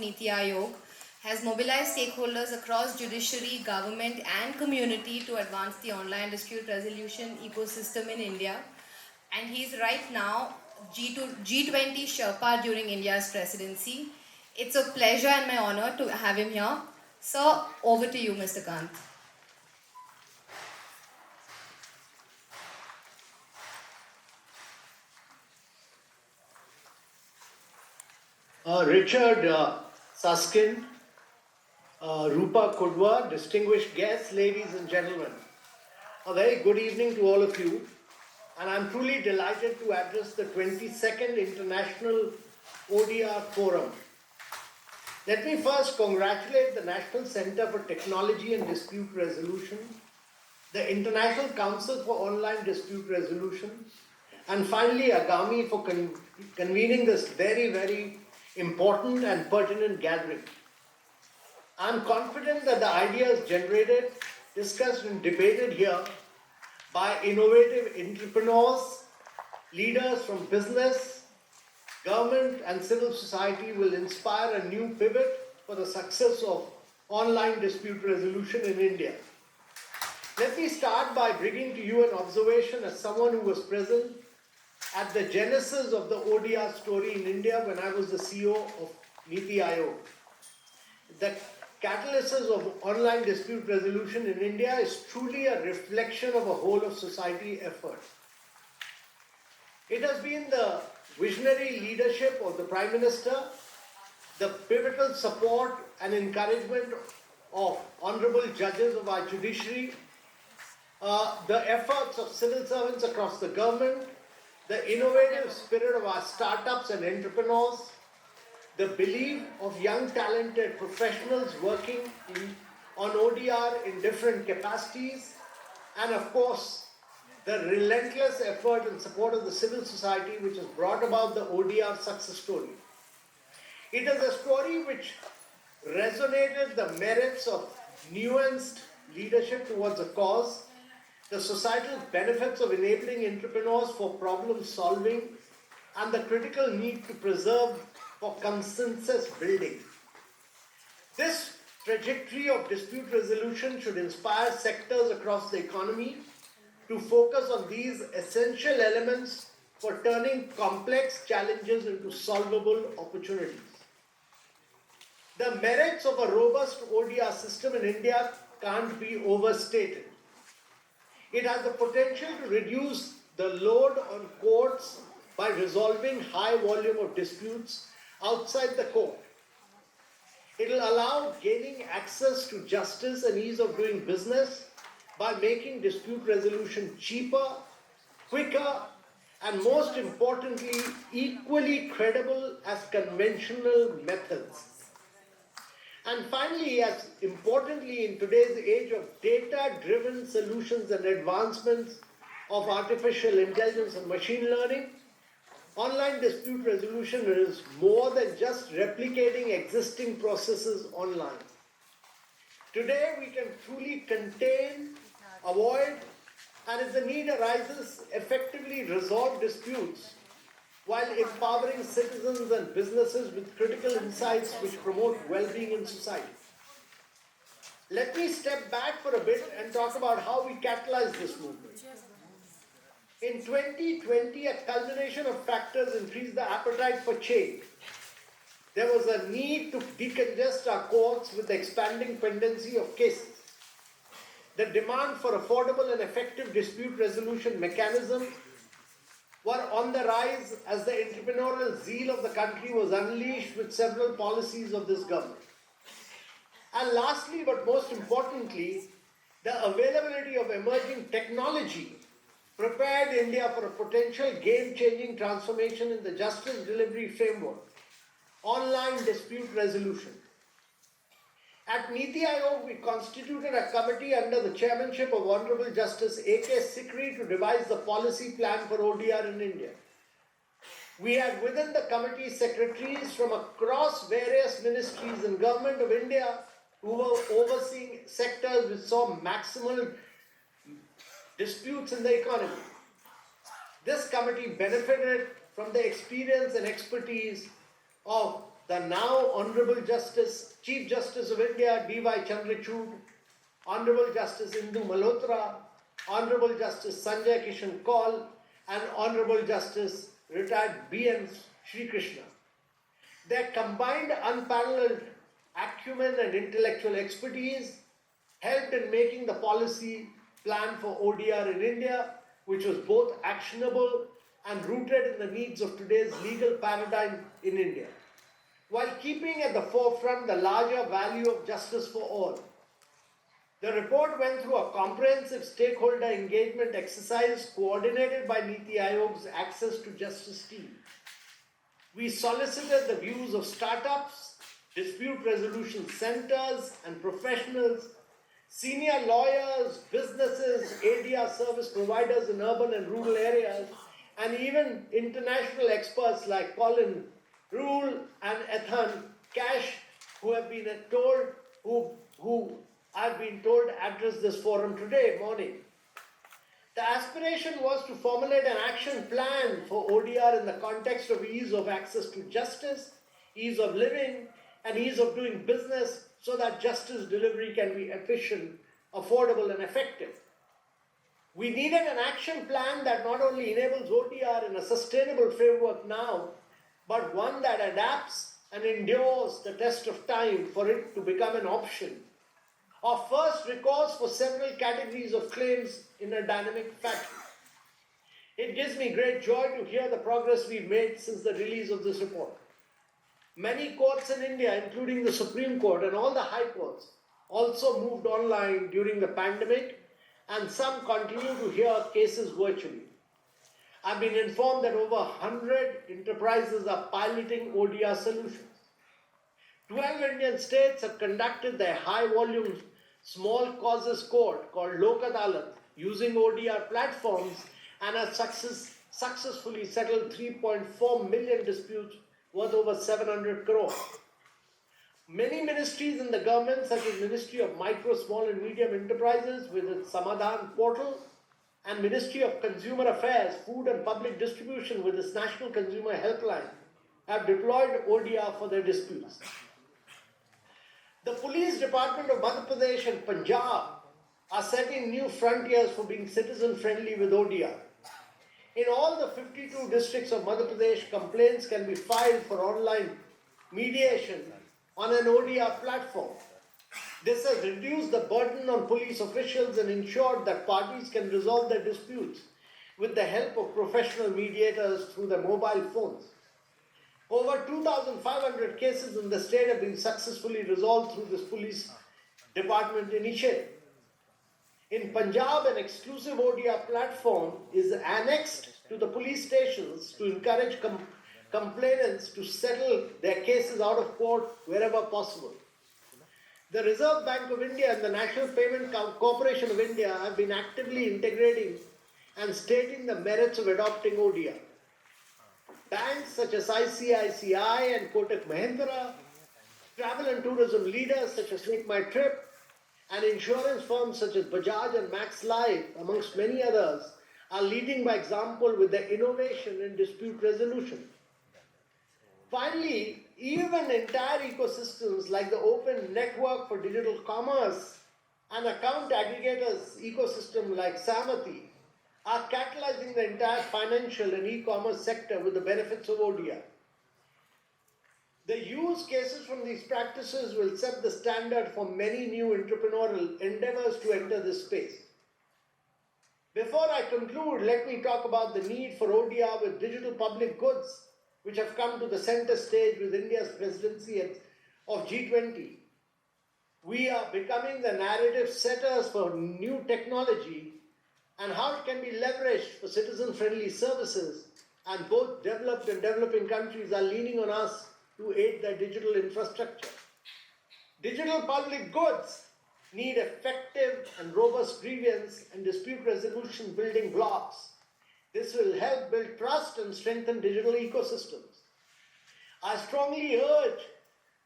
Niti Aayog has mobilized stakeholders across judiciary, government, and community to advance the online dispute resolution ecosystem in India. And he's right now G20 Sherpa during India's presidency. It's a pleasure and my honor to have him here. So, over to you, Mr. Kant. Richard Susskind, Rupa Kudwa, distinguished guests, ladies and gentlemen, a very good evening to all of you, and I'm truly delighted to address the 22nd International ODR Forum. Let me first congratulate the National Center for Technology and Dispute Resolution, the International Council for Online Dispute Resolution, and finally Agami for convening this very important and pertinent gathering. I'm confident that the ideas generated, discussed and debated here by innovative entrepreneurs, leaders from business, government and civil society will inspire a new pivot for the success of online dispute resolution in India. Let me start by bringing to you an observation as someone who was present at the genesis of the ODR story in India when I was the CEO of Niti Aayog. The catalysis of online dispute resolution in India is truly a reflection of a whole of society effort. It has been the visionary leadership of the Prime Minister, the pivotal support and encouragement of honorable judges of our judiciary, the efforts of civil servants across the government, the innovative spirit of our startups and entrepreneurs, the belief of young talented professionals working on ODR in different capacities, and of course, the relentless effort and support of the civil society which has brought about the ODR success story. It is a story which resonated the merits of nuanced leadership towards a cause, the societal benefits of enabling entrepreneurs for problem solving, and the critical need to preserve for consensus building. This trajectory of dispute resolution should inspire sectors across the economy to focus on these essential elements for turning complex challenges into solvable opportunities. The merits of a robust ODR system in India can't be overstated. It has the potential to reduce the load on courts by resolving high volume of disputes outside the court. It will allow gaining access to justice and ease of doing business by making dispute resolution cheaper, quicker, and most importantly, equally credible as conventional methods. And finally, as importantly, in today's age of data-driven solutions and advancements of artificial intelligence and machine learning, online dispute resolution is more than just replicating existing processes online. Today, we can truly contain, avoid, and if the need arises, effectively resolve disputes while empowering citizens and businesses with critical insights which promote well-being in society. Let me step back for a bit and talk about how we catalyze this movement. In 2020, a culmination of factors increased the appetite for change. There was a need to decongest our courts with the expanding pendency of cases. The demand for affordable and effective dispute resolution mechanisms were on the rise as the entrepreneurial zeal of the country was unleashed with several policies of this government. And lastly, but most importantly, the availability of emerging technology prepared India for a potential game-changing transformation in the justice delivery framework, online dispute resolution. At Niti Aayog, we constituted a committee under the chairmanship of Honorable Justice A.K. Sikri to devise the policy plan for ODR in India. We had within the committee secretaries from across various ministries and Government of India who were overseeing sectors which saw maximal disputes in the economy. This committee benefited from the experience and expertise of the now Honorable Chief Justice of India, D.Y. Chandrachud, Honorable Justice Indu Malhotra, Honorable Justice Sanjay Kishan Kaul, and Honorable Justice retired B.N. Sri Krishna. Their combined unparalleled acumen and intellectual expertise helped in making the policy plan for ODR in India, which was both actionable and rooted in the needs of today's legal paradigm in India, while keeping at the forefront the larger value of justice for all. The report went through a comprehensive stakeholder engagement exercise coordinated by Niti Aayog's Access to Justice team. We solicited the views of startups, dispute resolution centers and professionals, senior lawyers, businesses, ADR service providers in urban and rural areas, and even international experts like Colin Rule and Ethan Cash, who I've been told address this forum today morning. The aspiration was to formulate an action plan for ODR in the context of ease of access to justice, ease of living, and ease of doing business so that justice delivery can be efficient, affordable, and effective. We needed an action plan that not only enables ODR in a sustainable framework now, but one that adapts and endures the test of time for it to become an option, or first recourse for several categories of claims in a dynamic fashion. It gives me great joy to hear the progress we've made since the release of this report. Many courts in India, including the Supreme Court and all the high courts, also moved online during the pandemic, and some continue to hear cases virtually. I've been informed that over 100 enterprises are piloting ODR solutions. 12 Indian states have conducted their high-volume small causes court called Lok Adalat using ODR platforms and have successfully settled 3.4 million disputes worth over 700 crores. Many ministries in the government, such as Ministry of Micro, Small and Medium Enterprises with its Samadhan portal, and Ministry of Consumer Affairs, Food and Public Distribution with its National Consumer Helpline, have deployed ODR for their disputes. The Police Department of Madhya Pradesh and Punjab are setting new frontiers for being citizen-friendly with ODR. In all the 52 districts of Madhya Pradesh, complaints can be filed for online mediation on an ODR platform. This has reduced the burden on police officials and ensured that parties can resolve their disputes with the help of professional mediators through their mobile phones. Over 2,500 cases in the state have been successfully resolved through this police department initiative. In Punjab, an exclusive ODR platform is annexed to the police stations to encourage complainants to settle their cases out of court wherever possible. The Reserve Bank of India and the National Payment Corporation of India have been actively integrating and stating the merits of adopting ODR. Banks such as ICICI and Kotak Mahindra, travel and tourism leaders such as Make My Trip, and insurance firms such as Bajaj and Max Life, amongst many others, are leading by example with their innovation in dispute resolution. Finally, even entire ecosystems like the Open Network for Digital Commerce and account aggregators ecosystem like Samati are catalyzing the entire financial and e-commerce sector with the benefits of ODR. The use cases from these practices will set the standard for many new entrepreneurial endeavors to enter this space. Before I conclude, let me talk about the need for ODR with digital public goods, which have come to the center stage with India's presidency of G20. We are becoming the narrative setters for new technology and how it can be leveraged for citizen-friendly services, and both developed and developing countries are leaning on us to aid their digital infrastructure. Digital public goods need effective and robust grievance and dispute resolution building blocks. This will help build trust and strengthen digital ecosystems. I strongly urge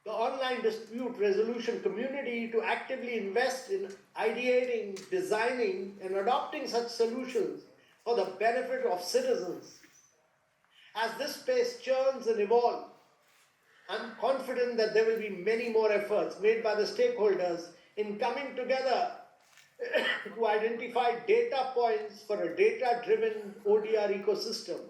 the online dispute resolution community to actively invest in ideating, designing, and adopting such solutions for the benefit of citizens. As this space churns and evolves, I'm confident that there will be many more efforts made by the stakeholders in coming together to identify data points for a data-driven ODR ecosystem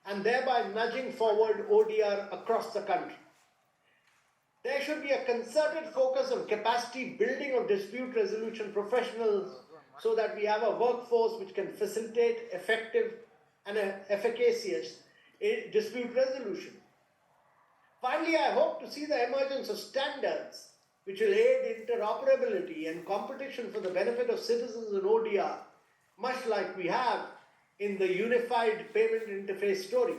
and thereby nudging forward ODR across the country. There should be a concerted focus on capacity building of dispute resolution professionals so that we have a workforce which can facilitate effective and efficacious dispute resolution. Finally, I hope to see the emergence of standards which will aid interoperability and competition for the benefit of citizens in ODR, much like we have in the unified payment interface story.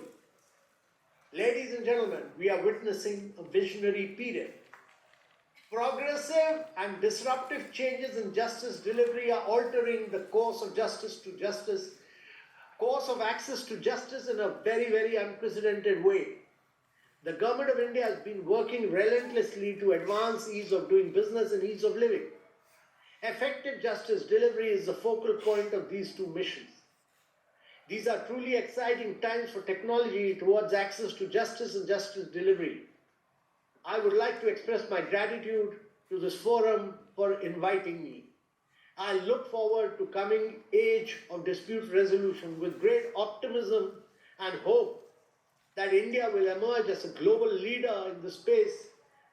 Ladies and gentlemen, we are witnessing a visionary period. Progressive and disruptive changes in justice delivery are altering the course of access to justice in a very, very unprecedented way. The Government of India has been working relentlessly to advance ease of doing business and ease of living. Effective justice delivery is the focal point of these two missions. These are truly exciting times for technology towards access to justice and justice delivery. I would like to express my gratitude to this forum for inviting me. I look forward to coming age of dispute resolution with great optimism and hope that India will emerge as a global leader in the space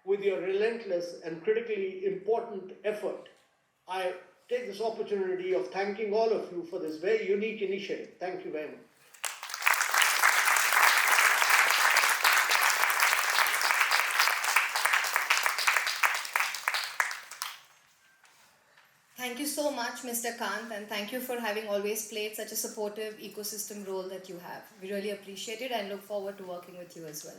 with your relentless and critically important effort. I take this opportunity of thanking all of you for this very unique initiative. Thank you very much. Thank you so much, Mr. Kant, and thank you for having always played such a supportive ecosystem role that you have. We really appreciate it and look forward to working with you as well.